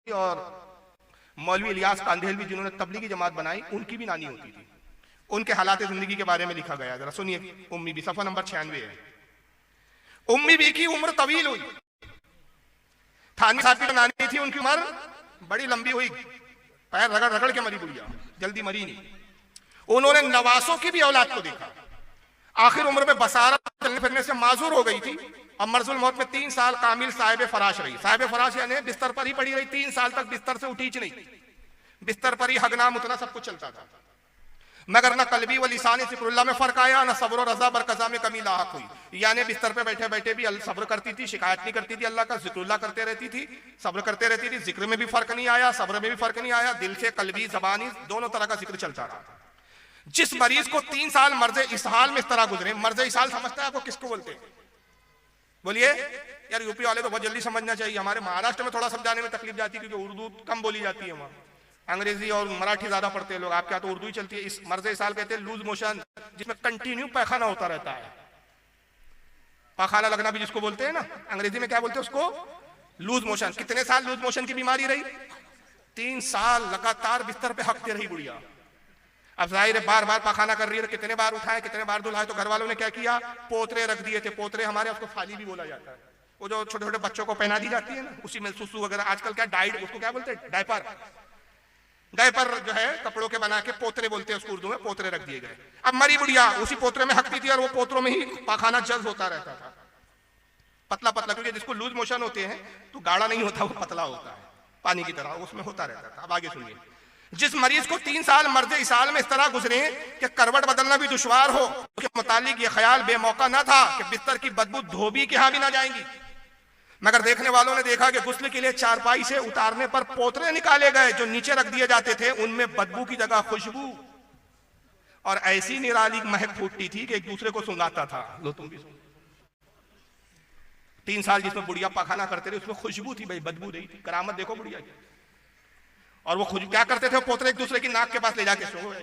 और मौलवी इलियास कांधेलवी जिन्होंने तबलीगी जमात बनाई, उनकी भी नानी होती थी। उनके हालात जिंदगी के बारे में लिखा गया, जरा सुनिए। उम्मी भी, सफा नंबर 96 है। उम्मी भी की उम्र तवील हुई। थानी साहब की नानी थी, उनकी उम्र बड़ी लंबी हुई, पैर रगड़ रगड़ के मरी बुढ़िया, जल्दी मरी नहीं। उन्होंने नवासों की भी औलाद को देखा। आखिर उम्र में बसारा चलने फिरने से माजूर हो गई थी। अब मर्जुल मौत में 3 साल कामिल साहिब फराश रही। साहिब फराश यानी बिस्तर पर ही पड़ी रही, 3 साल तक बिस्तर से उठी नहीं, बिस्तर पर ही हगनाम उतना सब कुछ चलता था। मगर न कल्बी व लिसानी जिक्रुल्लाह में फर्क आया, न सब्र और रजा बरकजा में कमी लाहक हुई। यानी बिस्तर पे बैठे बैठे भी सब्र करती थी, शिकायत नहीं करती थी अल्लाह का, जिक्रुल्लाह करते रहती थी, सब्र करते रहती थी। जिक्र में भी फर्क नहीं आया, सब्र में भी फर्क नहीं आया, दिल से कल्बी जबानी दोनों तरह का जिक्र चलता रहा। जिस मरीज को 3 साल मर्ज इसहाल में इस तरह गुजरे, मर्ज इसहाल समझता है आपको किसको बोलते हैं? बोलिए यार, यूपी वाले तो बहुत जल्दी समझना चाहिए। हमारे महाराष्ट्र में थोड़ा समझाने में तकलीफ जाती है, क्योंकि उर्दू कम बोली जाती है वहां, अंग्रेजी और मराठी ज्यादा पढ़ते हैं लोग। आपके यहाँ तो उर्दू ही चलती है। इस मर्ज इसहाल कहते हैं लूज मोशन, जिसमें कंटिन्यू पैखाना होता रहता है। पाखाना लगना भी जिसको बोलते हैं ना, अंग्रेजी में क्या बोलते हैं उसको? Loose motion. कितने साल लूज मोशन की बीमारी रही? 3 साल लगातार बिस्तर पे हकते रही बुढ़िया। अब जाहिर है बार बार पाखाना कर रही है, कितने बार उठाए, कितने बार धुलाए। तो घर वालों ने क्या किया? पोतरे रख दिए थे। पोतरे हमारे उसको फाली भी बोला जाता है, वो जो छोटे छोटे बच्चों को पहना दी जाती है ना, उसी में सुसु वगैरह। आजकल क्या डाइट, उसको क्या बोलते हैं? डायपर। डायपर जो है कपड़ों के बना के पोतरे बोलते हैं उसको उर्दू में। पोतरे रख दिए गए। अब मरी बुढ़िया उसी पोतरे में हकती थी और वो पोतरों में ही पाखाना जज्ब होता रहता था, पतला पतला। क्योंकि जिसको लूज मोशन होते हैं तो गाढ़ा नहीं होता, वो पतला होता है, पानी की तरह उसमें होता रहता था। अब आगे सुनिए। जिस मरीज को 3 साल मर्ज इसाल में इस तरह गुजरे कि करवट बदलना भी दुश्वार हो, उसके मुतालिक ये ख्याल बेमौका न था कि बिस्तर की बदबू धोबी के यहां भी ना जाएंगी। मगर देखने वालों ने देखा कि गुस्ल के लिए चारपाई से उतारने पर पोतरे निकाले गए जो नीचे रख दिए जाते थे, उनमें बदबू की जगह खुशबू और ऐसी निराली महक फूटती थी कि एक दूसरे को सुंघाता था। लो तुम भी सुन। 3 साल जिसमें बुढ़िया पाखाना करते थे उसमें खुशबू थी भाई, बदबू नहीं थी। करामत देखो बुढ़िया की। और वो खुद क्या करते थे? पोतरे एक दूसरे की नाक के पास ले जाके सो।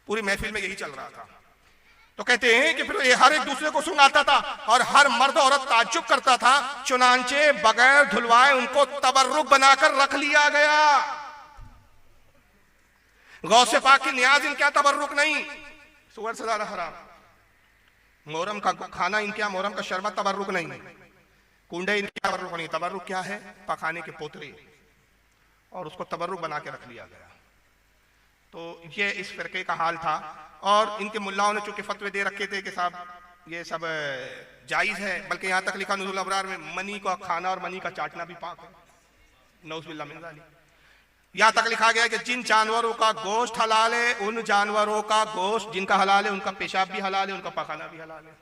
पूरी महफिल में यही चल रहा था। तो कहते हैं कि फिर ये हर एक दूसरे को सुंघाता था और हर मर्द औरत ताज्जुब करता था। चुनांचे बगैर धुलवाए उनको तबर्रुक बनाकर रख लिया गया। गौसे पाक की नियाज इनका तबर्रुक नहीं, सुअर से ज्यादा हराम। मोहर्रम का खाना इनका, मोहर्रम का शरबत तबर्रुक नहीं, कुंडे इनके तबर्रुक नहीं। तबर्रुक क्या है? पखाने के पोतरे, और उसको तबर्रुक बना के रख लिया गया। तो ये इस फिरके का हाल था। और इनके मुल्लाओं ने चूंकि फतवे दे रखे थे कि साहब ये सब जायज है, बल्कि यहां तक लिखा नुज़ुल अबरार में मनी का खाना और मनी का चाटना भी पाक है, नऊज़ुबिल्लाह मिन ज़ालिक। यहां तक लिखा गया कि जिन जानवरों का गोश्त हलाल है, उन जानवरों का गोश्त जिनका हलाल है, उनका पेशाब भी हलाल है, उनका पखाना भी हलाल है।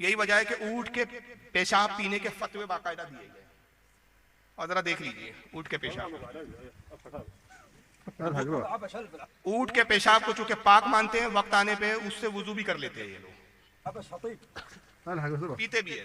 यही वजह है कि ऊंट के पेशाब पीने के फतवे बाकायदा दिए गए। और जरा देख लीजिए ऊंट के पेशाब। ऊंट के पेशाब को चूंकि पाक मानते हैं, वक्त आने पे उससे वुजू भी कर लेते हैं ये लोग, पीते भी है।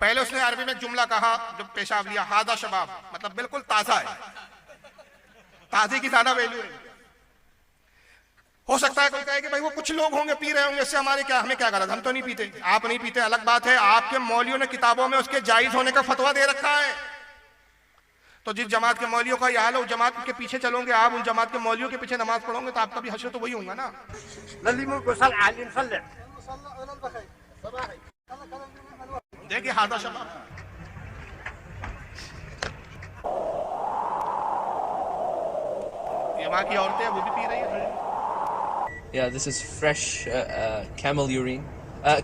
पहले उसने अरबी में जुमला कहा जब पेशाब लिया, हादा शबाब, मतलब बिल्कुल ताजा है। ताजे की ज्यादा वैल्यू है। हो सकता है कोई कहे कि भाई वो कुछ लोग होंगे पी रहे होंगे, इससे हमारे क्या, हमें क्या गलत, हम तो नहीं पीते। आप नहीं पीते अलग बात है, आपके मौलियों ने किताबों में उसके जायज होने का फतवा दे रखा है। तो जिस जमात के मौलियों का यह हाल है, उस जमात के पीछे चलोगे आप, उन जमात के मौलियों के पीछे नमाज पढ़ोगे तो आपका भी हश्र तो वही होगा ना। देखिए हादा शबाब, ये वहां की औरतें वो भी पी रही है। Yeah, this is fresh camel urine.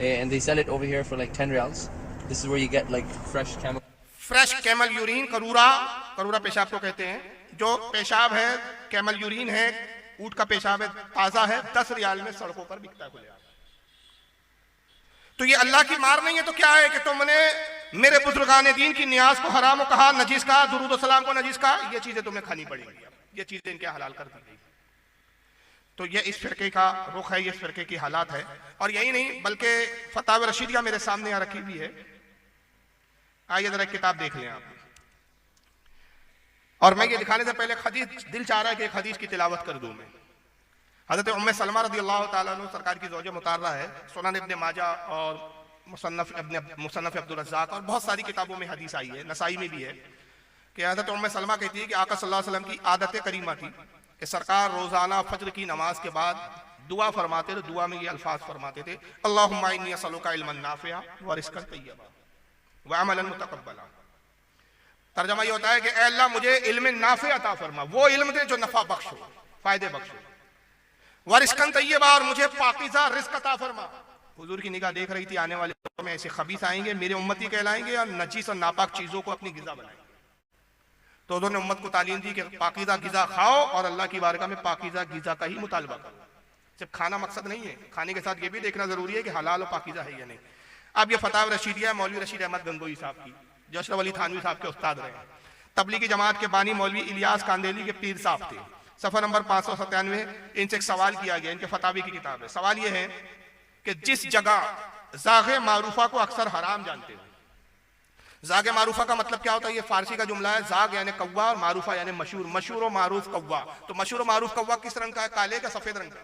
And they sell it over here for like 10 riyals. This is where you get like fresh camel. Fresh camel urine, करूरा, करूरा पेशाब को कहते हैं। जो पेशाब है कैमल यूरिन है, ऊँट का पेशाब है, ताजा है, 10 रियाल में सड़कों पर बिकता है खुलेआम। तो ये अल्लाह की मार नहीं है तो क्या है कि तुमने मेरे बुजुर्गान दीन की नियाज को हराम कहा, नजीस कहा, दुरूद सलाम को नजीस कहा, ये चीजें तुम्हें खानी पड़ेंगी, ये चीजें इनके हलाल कर दी गई। तो ये इस फिरके का रुख है, ये इस फिरके की हालात है। और यही नहीं बल्कि फतावा रशीदिया मेरे सामने यहाँ रखी हुई है, आइए जरा किताब देख लें आप। और मैं ये दिखाने से पहले हदीस, दिल चाह रहा है कि एक हदीस की तिलावत कर दूं मैं। हज़रत उम्मे सलमा रज़ी अल्लाह ताला अन्हा सरकार की ज़ौजा मुतार्रा है, सुनन इब्न माजा और मुसन्नफ अब्दुल रज़्ज़ाक़ और बहुत सारी किताबों में हदीस आई है, नसाई में भी है कि हज़रत उम्मे सलमा कहती है कि आका सल्लल्लाहु अलैहि वसल्लम की आदत करीमा थी कि सरकार रोजाना फज्र की नमाज के बाद दुआ फरमाते थे। दुआ में ये अल्फाज फरमाते थे, अल्लाहुम्मा इन्नी असअलुका इल्मन नाफ़िअ व रिज़्क़न तय्यबा व अमलन मुतक़ब्बला। तर्जुमा ये होता है कि ऐ अल्लाह मुझे इल्म नाफ़िअ अता फरमा, वो इल्म दे जो नफा बख्श हो, फायदे बख्श हो, व रिज़्क़न तय्यबा और मुझे पाकीज़ा रिज़्क़ अता फरमा। हुजूर की निगाह देख रही थी आने वाले वक्त में ऐसे खबीस आएंगे, मेरे उम्मती कहलाएंगे और नजीस और नापाक चीजों को अपनी गिज़ा बनाएंगे। तो उन्होंने उम्मत को तालीम दी कि पाकीज़ा गिज़ा खाओ और अल्लाह की बारगाह में पाकीज़ा गिज़ा का ही मुतालबा करो। सिर्फ खाना मकसद नहीं है, खाने के साथ ये भी देखना जरूरी है कि हलाल और पाकीज़ा है या नहीं। अब ये फतावा रशीदिया मौलवी रशीद अहमद गंगोई साहब की, जो अशरफ अली थानवी साहब के उस्ताद रहे, तबलीगी जमात के बानी मौलवी इलियास कांदेली के पीर साहब थे, सफर नंबर 597। इनसे एक सवाल किया गया, इनके फतावे की किताब है। सवाल ये है कि जिस जगह ज़ागे मारूफा को अक्सर हराम जानते हो, ज़ागे मारूफा का मतलब क्या होता है? ये फारसी का जुमला है, ज़ाग यानी कौवा और मारूफा यानी मशहूर, मशहूर और मारूफ कौवा। तो मशहूर और मारूफ कौवा किस रंग का है? काले का सफेद रंग का?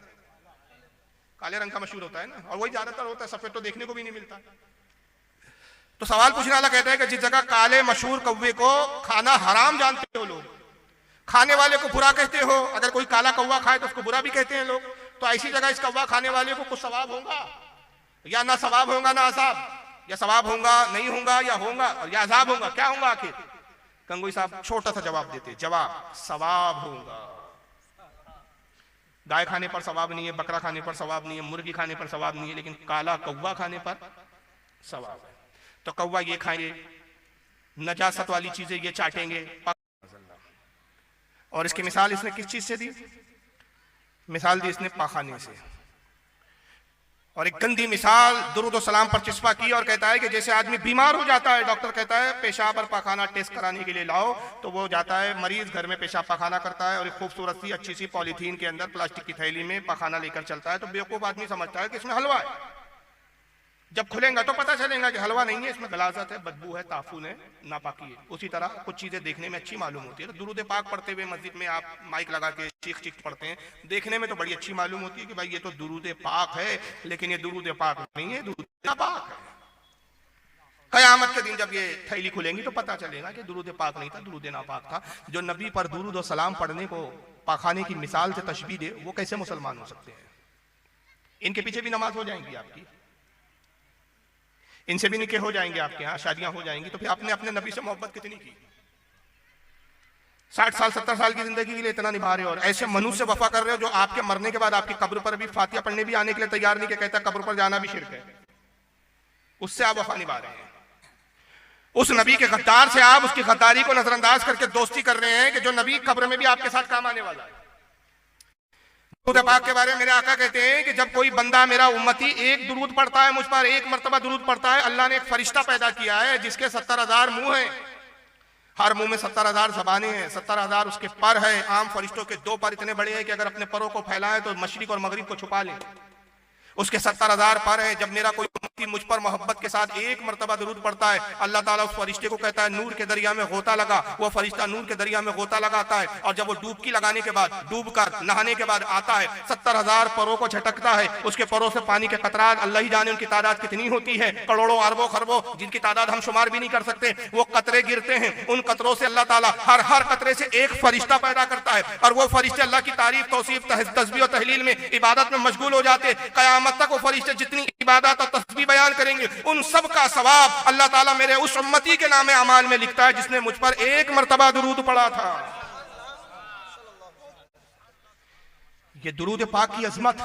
काले रंग का मशहूर होता है ना, और वही ज्यादातर होता है, सफेद तो देखने को भी नहीं मिलता। तो सवाल पूछने वाला कहता है कि जिस जगह काले मशहूर कौवे को खाना हराम जानते हो लोग, खाने वाले को बुरा कहते हो, अगर कोई काला कौवा खाए तो उसको बुरा भी कहते हैं लोग, तो ऐसी जगह इस कौवा खाने वाले को कुछ सवाब होगा या ना सवाब होगा ना अजाब, या सवाब होगा नहीं होगा या होगा या अजाब होगा, क्या होगा आखिर? गंगोई साहब छोटा सा जवाब देते, जवाब सवाब होगा। गाय खाने पर सवाब नहीं है, बकरा खाने पर सवाब नहीं है, मुर्गी खाने पर सवाब नहीं है, लेकिन काला कौवा खाने पर सवाब है। तो कौवा ये खाएंगे, नजासत वाली चीजें ये चाटेंगे। और इसकी मिसाल इसने किस चीज से दी? मिसाल दी इसने पाखाने से। और एक गंदी मिसाल दुरूद सलाम पर चिस्पा की और कहता है कि जैसे आदमी बीमार हो जाता है, डॉक्टर कहता है पेशाब और पाखाना टेस्ट कराने के लिए लाओ, तो वो जाता है, मरीज घर में पेशाब पाखाना करता है और एक खूबसूरत सी अच्छी सी पॉलीथीन के अंदर प्लास्टिक की थैली में पाखाना लेकर चलता है। तो बेवकूफ आदमी समझता है कि इसमें हलवा है, जब खुलेगा तो पता चलेगा कि हलवा नहीं है, इसमें गलाजत है, बदबू है, ताफून है, नापाकी है। उसी तरह कुछ चीजें देखने में अच्छी मालूम होती है। तो दुरूद पाक पढ़ते हुए मस्जिद में आप माइक लगा के चीख चीख पढ़ते हैं, देखने में तो बड़ी अच्छी मालूम होती है कि भाई ये तो दुरूद पाक है, लेकिन ये दुरूद पाक नहीं है, दुरूद नापाक है। कयामत के दिन जब ये थैली खुलेंगी तो पता चलेगा कि दुरूद पाक नहीं था, दुरूद नापाक था। जो नबी पर दुरूद और सलाम पढ़ने को पाखाने की मिसाल से तशबीह दे, वो कैसे मुसलमान हो सकते हैं? इनके पीछे भी नमाज हो जाएंगी आपकी, इनसे भी निकाह हो जाएंगे आपके यहाँ, शादियां हो जाएंगी। तो फिर आपने अपने नबी से मोहब्बत कितनी की? 60 साल 70 साल की जिंदगी के लिए इतना निभा रहे हो और ऐसे मनुष्य से वफा कर रहे हो जो आपके मरने के बाद आपकी कब्र पर भी फातिहा पढ़ने भी आने के लिए तैयार नहीं, कि कहता कब्र पर जाना भी शिर्क है, उससे आप वफा निभा रहे हैं। उस नबी के गद्दार से आप उसकी गद्दारी को नजरअंदाज करके दोस्ती कर रहे हैं कि जो नबी कब्र में भी आपके साथ काम आने वाला है। दुरूद पाक के बारे में मेरे आका कहते हैं कि जब कोई बंदा मेरा उम्मती एक दुरूद पढ़ता है, मुझ पर एक मर्तबा दुरूद पढ़ता है, अल्लाह ने एक फरिश्ता पैदा किया है जिसके 70,000 मुंह हैं, हर मुंह में 70,000 ज़बानें हैं, 70,000 उसके पर है। आम फरिश्तों के 2 पर इतने बड़े हैं कि अगर अपने परों को फैलाएं तो मशरिक और मगरिब को छुपा लें। उसके 70,000 पर है। जब मेरा कोई उम्मती मुझ पर मोहब्बत के साथ एक मर्तबा दुरूद पढ़ता है, अल्लाह ताला उस फरिश्ते को कहता है नूर के दरिया में गोता लगा। वो फरिश्ता नूर के दरिया में गोता लगाता है और जब वो डूबकी लगाने के बाद, डूब कर नहाने के बाद आता है, 70,000 परों को झटकता है। उसके परों से पानी के कतरात, अल्लाह ही जाने उनकी तादाद कितनी होती है, करोड़ों अरबों खरबों, जिनकी तादाद हम शुमार भी नहीं कर सकते। वो कतरे गिरते हैं, उन कतरों से अल्लाह ताला हर कतरे से एक फरिश्ता पैदा करता है और वो फरिश्ते अल्लाह की तारीफ, तौसीफ, तस्बीह और तहलील में, इबादत में मशगूल हो जाते। कयामत तक वो फरिश्ते जितनी इबादत और तस्बीह बयान करेंगे, उन सब का सवाब अल्लाह ताला मेरे उस उम्मती के नामे अमाल में लिखता है जिसने मुझ पर एक मर्तबा दुरूद पढ़ा था। ये दुरूद पाक की अजमत,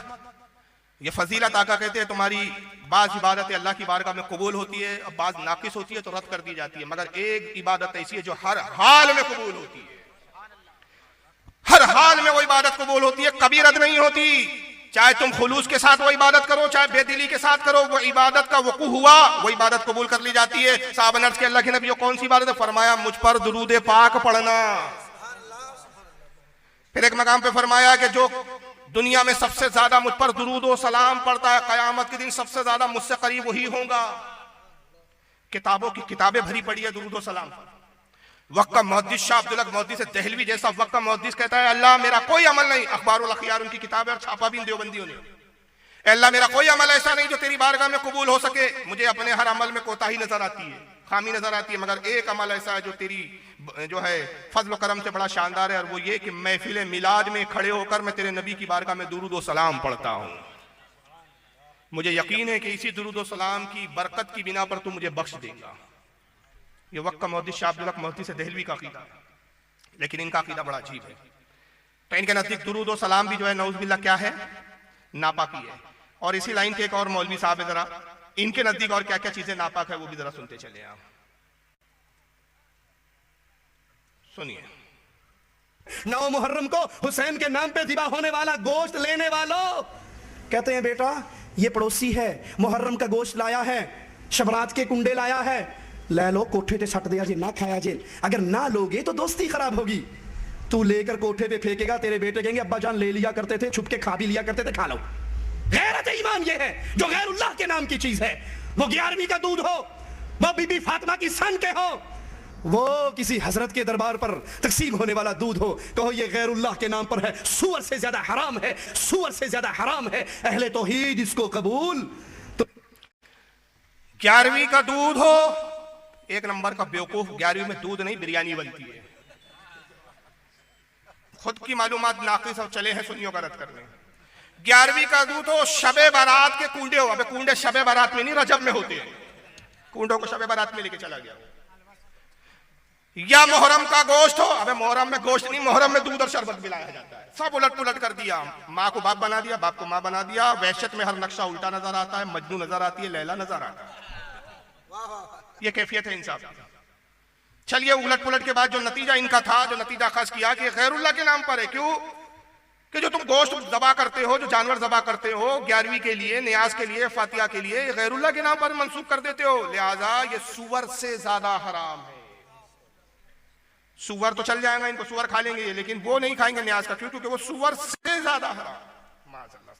ये फजीलत आका कहते हैं तुम्हारी बाज इबादतें अल्लाह की बारगाह में कबूल होती है और बाज नाकिस होती है तो रद्द कर दी जाती है, मगर एक इबादत ऐसी है जो हर हाल में कबूल होती है, हर हाल में वो इबादत कबूल होती है, कभी रद्द नहीं होती। चाहे तुम खुलूस के साथ वो इबादत करो, चाहे बेदिली के साथ करो, वो इबादत का वकू हुआ, वो इबादत कबूल कर ली जाती है। साहब ने अर्ज किया, अल्लाह के नबी कौन सी इबादत है? फरमाया, मुझ पर दुरूद पाक पढ़ना। फिर एक मकाम पे फरमाया कि जो दुनिया में सबसे ज्यादा मुझ पर दुरूद और सलाम पढ़ता है, कयामत के दिन सबसे ज्यादा मुझसे करीब वही होगा। किताबों की किताबें भरी पड़ी है दुरूद और सलाम। वक्त का मुहद्दिस शाह अब्दुल हक मुहद्दिस देहलवी जैसा वक्त का मुहद्दिस कहता है, अल्लाह मेरा कोई अमल नहीं, अखबारुल अखियार उनकी किताब है और छापा भी इन देवबंदियों ने, अल्लाह मेरा कोई अमल ऐसा नहीं जो तेरी बारगाह में कबूल हो सके। मुझे अपने हर अमल में कोताही नजर आती है, खामी नजर आती है, मगर एक अमल ऐसा है जो तेरी जो है फजल करम से बड़ा शानदार है, और वो ये कि महफिल मिलाद में खड़े होकर मैं तेरे नबी की बारगाह में दुरूद और सलाम पढ़ता हूँ। मुझे यकीन है कि इसी दुरूद और सलाम की बरकत की बिना पर तू मुझे बख्श देगा। ये वक्त का मुहद्दिस शाह अब्दुल हक मुहद्दिस देहलवी का अकीदा, लेकिन इनका अकीदा बड़ा अजीब है। तो इनके नजदीक दुरूद और सलाम भी जो है नऊज़ क्या है? नापाकी है। और इसी लाइन के एक और मौलवी साहब है, जरा इनके नजदीक और क्या क्या चीजें नापाक है वो भी जरा सुनते चले आप। सुनिए। 9 मुहर्रम को हुसैन के नाम पे ज़िबा होने वाला गोश्त लेने वालों कहते हैं, बेटा ये पड़ोसी है, मुहर्रम का गोश्त लाया है, शबरात के कुंडे लाया है, ले लो कोठे पे सट दिया जे, ना खाया जे। अगर ना लोगे तो दोस्ती खराब होगी। तू लेकर कोठे पे फेंकेगा, तेरे बेटे कहेंगे अब्बा जान ले लिया करते थे, छुप के खा भी लिया करते थे, खा लो। गैरत ईमान ये है जो गैरुल्लाह के नाम की चीज है। वो 11वीं का दूध हो, वो बीबी फातिमा की सन के हो, वो किसी हजरत के दरबार पर तकसीम होने वाला दूध हो, कहो ये गैरुल्लाह के नाम पर है, सुअर से ज्यादा हराम है, सुअर से ज्यादा हराम है। अहले तौहीद इसको कबूल। तो 11वीं का दूध हो, एक नंबर का बेवकूफ। 11वीं में दूध नहीं बिरयानी बनती है। खुद की मालूमात नाकिस और चले हैं सुन्नियों का रद्द करने। 11वीं का दूध हो, शबे बारात के कूंडे हो। अबे कूंडे शबे बारात में नहीं, रजब में होते हैं। कूंडों को शबे बारात में लेके चला गया। या मुहर्रम का गोश्त हो, अबे मुहर्रम में गोश्त नहीं, मुहर्रम में दूध और शरबत मिलाया जाता है। सब उलट पुलट कर दिया। माँ को बाप बना दिया, बाप को माँ बना दिया। वहशत में हर नक्शा उल्टा नजर आता है, मजनू नजर आती है, लैला नजर आता है। ये कैफियत है इंसाफ। चलिए उलट पुलट के बाद जो नतीजा इनका था, जो नतीजा खास किया कि गैरुल्लाह के नाम पर है। क्यों? कि जो तुम गोश्त दबा करते हो, जो जानवर दबा करते हो 11वीं के लिए, नियाज के लिए, फातिहा के लिए, ये गैरुल्लाह के नाम पर मंसूब कर देते हो। लिहाजा ये सुअर से ज्यादा हराम है। सुअर तो चल जाएगा, इनको सुअर खा लेंगे ये, लेकिन वो नहीं खाएंगे न्याज का। क्यों? क्योंकि वो सुअर से ज्यादा हराम। माज़अल्लाह।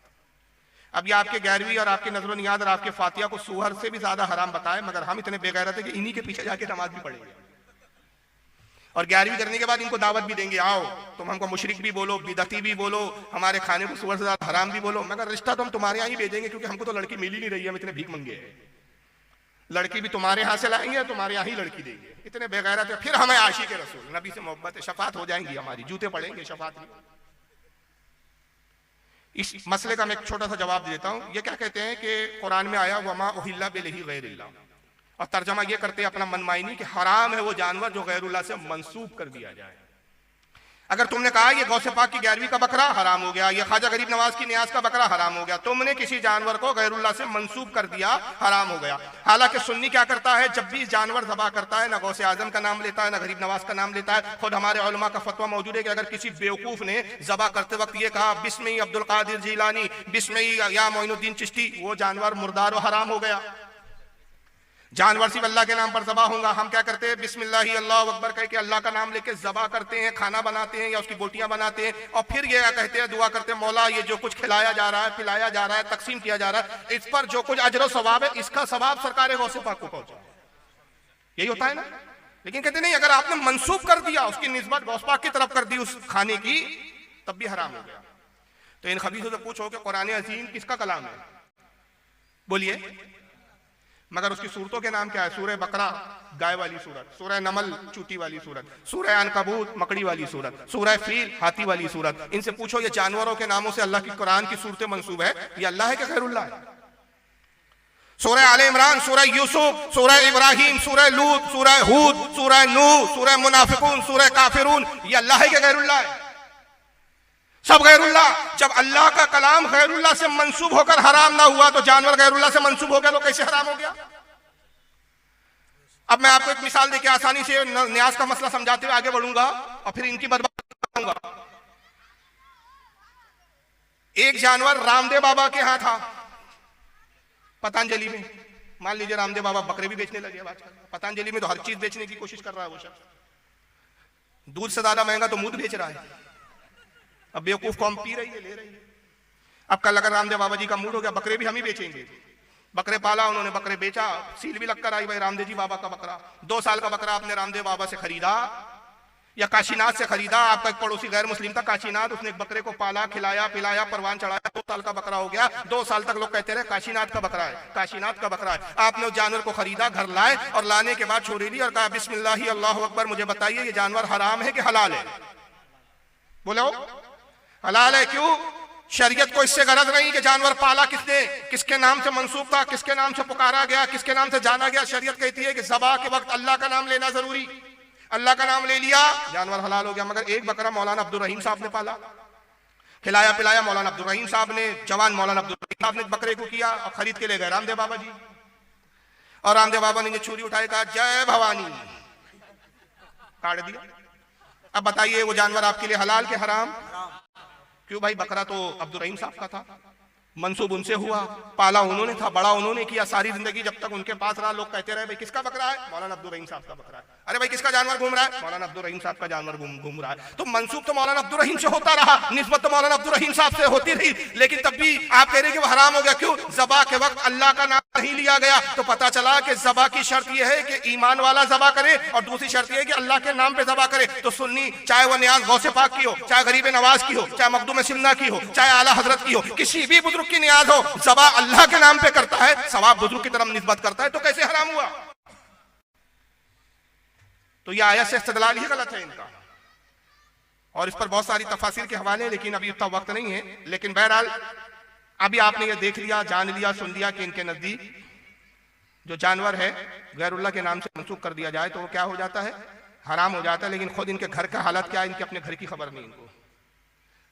अब ये आपके 11वीं और आपके नजर नियाज और आपके फातिहा को सुअर से भी ज्यादा हराम बताए, मगर हम इतने बेगैरत है कि इन्हीं के पीछे जाके नमाज भी पढ़ेंगे। और 11वीं करने के बाद इनको दावत भी देंगे, आओ तुम हमको मुशरिक भी बोलो, बिदअती भी बोलो, हमारे खाने को सुअर से ज्यादा हराम भी बोलो, मगर रिश्ता तो हम तुम्हारे यहाँ ही भेजेंगे, क्योंकि हमको तो लड़की मिल ही नहीं रही है, हम इतने भीख मंगे हैं। लड़की भी तुम्हारे यहाँ से लाएंगे, तुम्हारे यहाँ ही लड़की देंगे। इतने बेगैरत है। फिर हमें आशिक रसूल, नबी से मोहब्बत है, शफात हो जाएंगी हमारी, जूते पड़ेंगे, शफात नहीं। इस मसले का मैं एक छोटा सा जवाब देता हूं। ये क्या कहते हैं कि कुरान में आया वमा उहिल्ला बिलही गैरिल्लाह, और तर्जमा ये करते हैं अपना मनमाइनी कि हराम है वो जानवर जो गैरुल्लाह से मंसूब कर दिया जाए। अगर तुमने कहा ये गौसे पाक की 11वीं का बकरा हराम हो गया, ये ख्वाजा गरीब नवाज की नियाज का बकरा हराम हो गया, तुमने किसी जानवर को गैरुल्लाह से मंसूब कर दिया, हराम हो गया। हालांकि सुन्नी क्या करता है, जब भी जानवर ज़बा करता है ना गौसे आजम का नाम लेता है, ना गरीब नवाज का नाम लेता है। खुद हमारे उलमा का फतवा मौजूद है कि अगर किसी बेवकूफ ने ज़बा करते वक्त ये कहा बिस्मी अब्दुल कादिर जीलानी, बिस्मी या मोइनुद्दीन चिश्ती, वो जानवर मुर्दार और हराम हो गया। जानवर सिर्फ अल्लाह के नाम पर ज़बा होगा। हम क्या करते हैं, बिस्मिल्लाह अल्लाह अकबर कह के अल्लाह का नाम लेके ज़बा करते हैं, खाना बनाते हैं या उसकी बोटियां बनाते हैं, और फिर ये कहते हैं, दुआ करते हैं, मौला ये जो कुछ खिलाया जा रहा है, पिलाया जा रहा है, तकसीम किया जा रहा है, इस पर जो कुछ अजर सवाब है, इसका सवाब सरकार गौसे पाक को पहुंचा। यही होता है ना। लेकिन कहते नहीं, अगर आपने मंसूब कर दिया, उसकी निस्बत गौस पाक की तरफ कर दी उस खाने की, तब भी हराम हो गया। तो इन खबीसों से पूछो कि कुरान अज़ीम किसका कलाम है? बोलिए। मगर उसकी सूरतों के नाम क्या है? सूरह बकरा गाय वाली सूरत, सूरह नमल चूटी वाली सूरत, सूरह अनकबूत मकड़ी वाली सूरत, सूरह फील हाथी वाली सूरत। इनसे पूछो ये जानवरों के नामों से अल्लाह की कुरान की सूरतें मंसूब है, ये अल्लाह है कि गैरुल्लाह है? सूरह आले इमरान, सूरह यूसुफ, सूरह इब्राहिम, सूरह लूत, सूरह हूद, सूरह नूह, सूरह मुनाफिकून, सूरह काफिरून, ये अल्लाह है कि गैरुल्लाह है? सब गैरुल्लाह। जब अल्लाह का कलाम गैरुल्लाह से मंसूब होकर हराम ना हुआ, तो जानवर गैरुल्लाह से मंसूब हो गया तो कैसे हराम हो गया? अब मैं आपको एक मिसाल देके आसानी से न्यास का मसला समझाते हुए आगे बढ़ूंगा और फिर इनकी बर्बादी करूंगा। एक जानवर रामदेव बाबा के यहां था पतंजलि में। मान लीजिए रामदेव बाबा बकरे भी बेचने लगे आजकल। पतंजलि में तो हर चीज बेचने की कोशिश कर रहा है वो शख्स। दूध से ज्यादा महंगा तो मूत बेच रहा है। अब बेवकूफ कौम पी रही है, ले रही है। अब कल अगर रामदेव बाबा जी का मूड हो गया, बकरे भी हम ही बेचेंगे। बकरे पाला उन्होंने, बकरे बेचा, सील भी लगकर आई भाई रामदेव जी बाबा का बकरा। 2 साल का बकरा आपने रामदेव बाबा से खरीदा या काशीनाथ से खरीदा। आपका एक पड़ोसी गैर मुस्लिम था काशीनाथ, उसने एक बकरे को पाला, खिलाया, पिलाया, परवान चढ़ाया, 2 साल का बकरा हो गया। 2 साल तक लोग कहते रहे काशीनाथ का बकरा है, काशीनाथ का बकरा है। आपने उस जानवर को खरीदा, घर लाए और लाने के बाद छोड़ी ली और कहा बिस्मिल्लाह अल्लाहु अकबर, मुझे बताइए ये जानवर हराम है कि हलाल है? बोलो हलाल है। क्यों? शरीयत को इससे गरज नहीं कि जानवर पाला किसने, किसके नाम से मंसूब था, किसके नाम से पुकारा गया, किसके नाम से जाना गया। शरीयत कहती है कि ज़बा के वक्त अल्लाह का नाम लेना जरूरी। अल्लाह का नाम ले लिया, जानवर हलाल हो गया। मगर एक बकरा मौलाना अब्दुल रहीम साहब ने पाला, खिलाया पिलाया मौलाना अब्दुल रहीम साहब ने, जवान मौलाना अब्दुल रहीम साहब ने बकरे को किया और खरीद के ले गए रामदेव बाबा जी। और रामदेव बाबा ने छुरी उठाई, कहा जय भवानी, काट दिया। अब बताइए वो जानवर आपके लिए हलाल के हराम? क्यों भाई? बकरा तो अब्दुल रहीम साहब का था, मंसूब उनसे हुआ, पाला उन्होंने था, बड़ा उन्होंने किया सारी जिंदगी। जब तक उनके पास रहा लोग कहते रहे भाई किसका बकरा है? मौलाना अब्दुल रहीम साहब का बकरा है। अरे भाई किसका जानवर घूम रहा है? मौलाना अब्दुल रहीम साहब का जानवर घूम रहा है। तो मंसूब तो मौलाना अब्दुल रहीम से होता रहा, निस्बत तो मौलाना अब्दुल रहीम साहब से होती रही, लेकिन तब भी आप कह रहे कि वो हराम हो गया। क्यों? ज़बा के वक्त अल्लाह का नाम नहीं लिया गया। तो पता चला कि ज़बा की शर्त यह है कि ईमान वाला ज़बा करे और दूसरी शर्त यह है कि अल्लाह के नाम पे ज़बा करे। तो सुन्नी चाहे वो नियाज गौसे पाक की हो, चाहे गरीब नवाज की हो, चाहे मखदूम सिमना की हो, चाहे आला हजरत की हो, किसी भी बुजुर्ग की नियाज हो, ज़बा अल्लाह के नाम पे करता है, सवाब बुजुर्ग की तरफ निस्बत करता है, तो कैसे हराम हुआ? तो यह आयत से इस्तेदलाल ही गलत है इनका। और इस पर बहुत सारी तफासिर के हवाले हैं, लेकिन अभी उतना वक्त नहीं है। लेकिन बहरहाल अभी आपने ये देख लिया, जान लिया, सुन लिया कि इनके नजदीक जो जानवर है गैरुल्लाह के नाम से मंसूब कर दिया जाए तो वो क्या हो जाता है? हराम हो जाता है। लेकिन खुद इनके घर का हालत क्या है, इनके अपने घर की खबर नहीं इनको।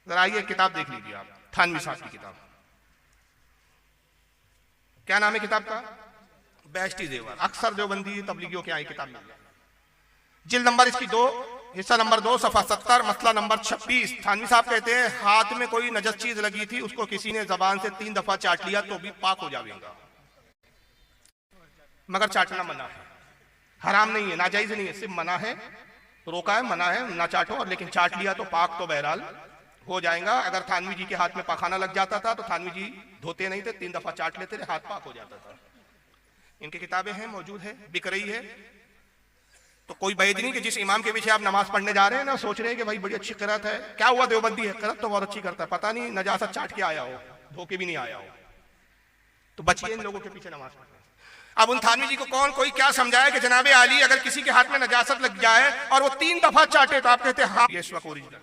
जरा आइए किताब देख लीजिए आप, थानवी साहब की किताब। क्या नाम है किताब का? बेहश्ती ज़ेवर। अक्सर देवबंदी तबलीगियों के यहाँ किताब मिल जाए। जिल्द नंबर इसकी 2, हिस्सा नंबर 2, सफा 70, मसला नंबर 26। थानवी साहब कहते हैं हाथ में कोई नजस चीज लगी थी, उसको किसी ने जबान से 3 दफा चाट लिया तो भी पाक हो जाएगा, मगर चाटना मना है, हराम नहीं है, नाजायज नहीं है, सिर्फ मना है, रोका है, मना है, ना चाटो। और लेकिन चाट लिया तो पाक तो बहरहाल हो जाएगा। अगर थानवी जी के हाथ में पाखाना लग जाता था तो थानवी जी धोते नहीं थे, 3 दफा चाट लेते थे, हाथ पाक हो जाता था। इनकी किताबें हैं, मौजूद है, बिक रही है। तो कोई बैद नहीं कि जिस इमाम के पीछे आप नमाज पढ़ने जा रहे हैं ना सोच रहे हैं कि भाई बड़ी अच्छी क़िरात है, क्या हुआ देवबंदी है, क़िरात तो बहुत अच्छी करता है, पता नहीं नजासत चाट के आया हो, धोके भी नहीं आया हो। तो बचिए इन लोगों के पीछे नमाज पढ़ने। अब उन थानवी जी को कौन कोई क्या समझाए कि जनाबे आली अगर किसी के हाथ में नजासत लग जाए और वो 3 दफा चाटे तो आप कहते हैं हाँ ये इस वक्त ओरिजिनल।